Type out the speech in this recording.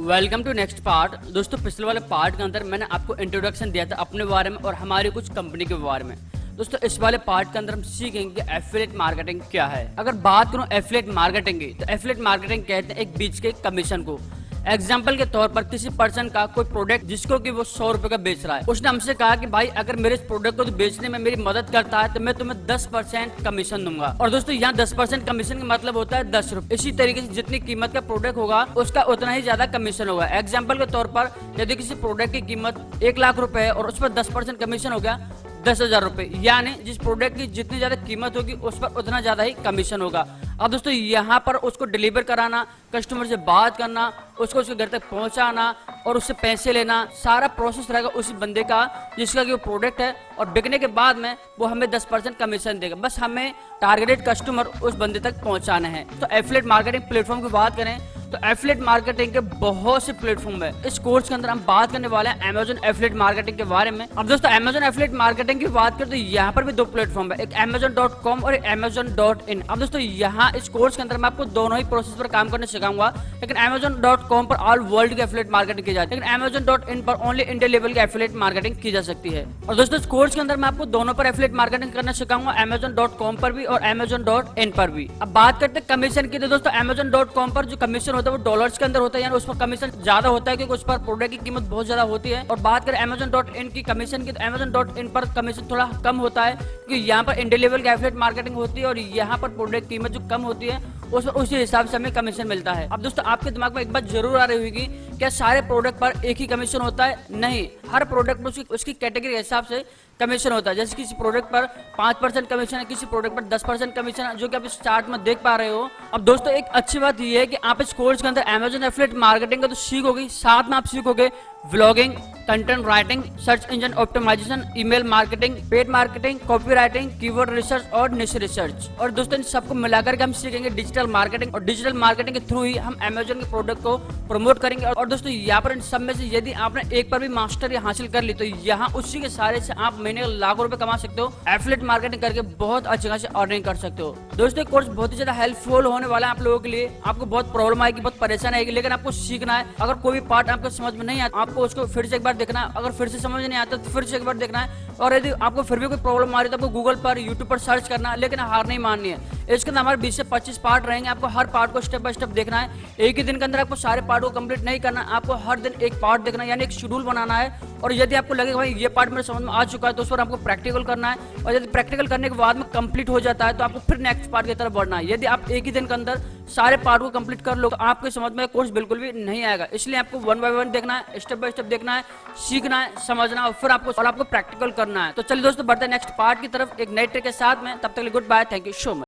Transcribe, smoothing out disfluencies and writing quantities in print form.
Welcome to next part. दोस्तों पिछले वाले पार्ट के अंदर मैंने आपको इंट्रोडक्शन दिया था अपने बारे में और हमारी कुछ कंपनी के बारे में। दोस्तों इस वाले पार्ट के अंदर हम सीखेंगे कि एफिलिएट मार्केटिंग क्या है। अगर बात करूं एफिलिएट मार्केटिंग की, तो एफिलिएट मार्केटिंग कहते हैं एक बीच के कमीशन को। एग्जाम्पल के तौर पर किसी पर्सन का कोई प्रोडक्ट जिसको कि वो 100 रुपए का बेच रहा है, उसने हमसे कहा कि भाई अगर मेरे इस प्रोडक्ट को तो बेचने में मेरी मदद करता है तो मैं तुम्हें 10% कमीशन दूंगा। और दोस्तों यहाँ 10% कमीशन का मतलब होता है 10 रुपए। इसी तरीके से जितनी कीमत का प्रोडक्ट होगा उसका उतना ही ज्यादा कमीशन होगा। एग्जाम्पल के तौर पर यदि किसी प्रोडक्ट की कीमत 1 लाख रुपए है और उस पर 10% कमीशन हो गया 10,000 रुपए, यानी जिस प्रोडक्ट की जितनी ज्यादा कीमत होगी उस पर उतना ज्यादा ही कमीशन होगा। अब दोस्तों यहाँ पर उसको डिलीवर कराना, कस्टमर से बात करना, उसको उसके घर तक पहुंचाना और उससे पैसे लेना, सारा प्रोसेस रहेगा उसी बंदे का जिसका कि वो प्रोडक्ट है। और बिकने के बाद में वो हमें 10% कमीशन देगा। बस हमें टारगेटेड कस्टमर उस बंदे तक पहुंचाना है। तो एफिलिएट मार्केटिंग प्लेटफॉर्म की बात करें तो एफिलिएट मार्केटिंग के बहुत से प्लेटफॉर्म है। इस कोर्स के अंदर हम बात करने वाले हैं अमेजन एफिलिएट मार्केटिंग के बारे में। अब दोस्तों अमेजन एफिलिएट मार्केटिंग की बात करें तो यहाँ पर भी 2 प्लेटफॉर्म है, एक amazon.com और एक amazon.in। अब दोस्तों यहाँ इस कोर्स के अंदर मैं आपको दोनों ही प्रोसेस पर काम करने सिखाऊंगा। लेकिन amazon.com पर ऑल वर्ल्ड की एफिलिएट मार्केटिंग की जाती है, लेकिन amazon.in पर ओनली इंडिया लेवल की एफिलिएट मार्केटिंग की जा सकती है। और दोस्तों इस कोर्स के अंदर मैं आपको दोनों पर एफिलिएट मार्केटिंग करना सिखाऊंगा, amazon.com पर भी और amazon.in पर भी। अब बात करते हैं कमीशन की, तो दोस्तों amazon.com पर जो कमीशन होता है वो डॉलर्स के अंदर होता है, यानी उस पर कमीशन ज्यादा होता है क्योंकि उस पर प्रोडक्ट की कीमत बहुत ज्यादा होती है। और बात करें amazon.in की कमीशन की, तो amazon.in पर कमीशन थोड़ा कम होता है क्योंकि यहाँ पर इंडिया लेवल की एफिलिएट मार्केटिंग होती है और यहाँ पर प्रोडक्ट की कीमत जो कम होती है उसी हिसाब से हमें कमीशन मिलता है। अब दोस्तों आपके दिमाग में एक बात जरूर आ रही होगी, क्या सारे प्रोडक्ट पर एक ही कमीशन होता है? नहीं, हर प्रोडक्ट पर उसकी कैटेगरी के हिसाब से कमीशन होता है। जैसे किसी प्रोडक्ट पर 5% कमीशन है, किसी प्रोडक्ट पर 10% कमीशन है, जो कि आप इस चार्ट में देख पा रहे हो। अब दोस्तों एक अच्छी बात यह है कि आप इस कोर्स के अंदर अमेजन एफिलिएट मार्केटिंग का तो सीखोगे, साथ में आप सीखोगे vlogging, content writing, search engine optimisation, email marketing, paid marketing, copy writing, keyword research और निश रिसर्च। और दोस्तों इन सबको मिलाकर के हम सीखेंगे डिजिटल मार्केटिंग, और डिजिटल मार्केटिंग के थ्रू ही हम अमेजन के प्रोडक्ट को प्रमोट करेंगे। और दोस्तों यहाँ पर इन सब में से यदि आपने एक पर भी मास्टरी हासिल कर ली तो यहाँ उसी के सारे से आप महीने लाखों रुपए कमा सकते हो। एफिलिएट मार्केटिंग करके बहुत अच्छी खासी अर्निंग कर सकते हो। दोस्तों कोर्स बहुत ही ज्यादा हेल्पफुल होने वाला है आप लोगों के लिए। आपको बहुत प्रॉब्लम आएगी, बहुत परेशानी आएगी, लेकिन आपको सीखना है। अगर कोई भी पार्ट आपको समझ में नहीं आता, आपको उसको फिर से एक बार देखना है। अगर फिर से समझ नहीं आता तो फिर से एक बार देखना है। और यदि आपको फिर भी कोई प्रॉब्लम आ रही है तो आपको गूगल पर, यूट्यूब पर सर्च करना है, लेकिन हार नहीं माननी है। इसके अंदर हमारे 20 से 25 पार्ट रहेंगे। आपको हर पार्ट को स्टेप बाय स्टेप देखना है। एक ही दिन के अंदर आपको सारे पार्ट को कंप्लीट नहीं करना है, आपको हर दिन एक पार्ट देखना है, यानी एक शेड्यूल बनाना है। और यदि आपको लगे भाई ये पार्ट मेरे समझ में आ चुका है तो उस पर आपको प्रैक्टिकल करना है। और यदि प्रैक्टिकल करने के बाद में कंप्लीट हो जाता है तो आपको फिर नेक्स्ट पार्ट की तरफ बढ़ना है। यदि आप एक ही दिन के अंदर सारे पार्ट को कंप्लीट कर लो तो आपके समझ में कोर्स बिल्कुल भी नहीं आएगा। इसलिए आपको 1 बाय 1 देखना है, स्टेप बाय स्टेप देखना है, सीखना है, समझना और फिर आपको प्रैक्टिकल करना है। तो चलिए दोस्तों बढ़ते हैं नेक्स्ट पार्ट की तरफ एक नए ट्रिक के साथ में। तब तक के लिए good bye, thank you so much.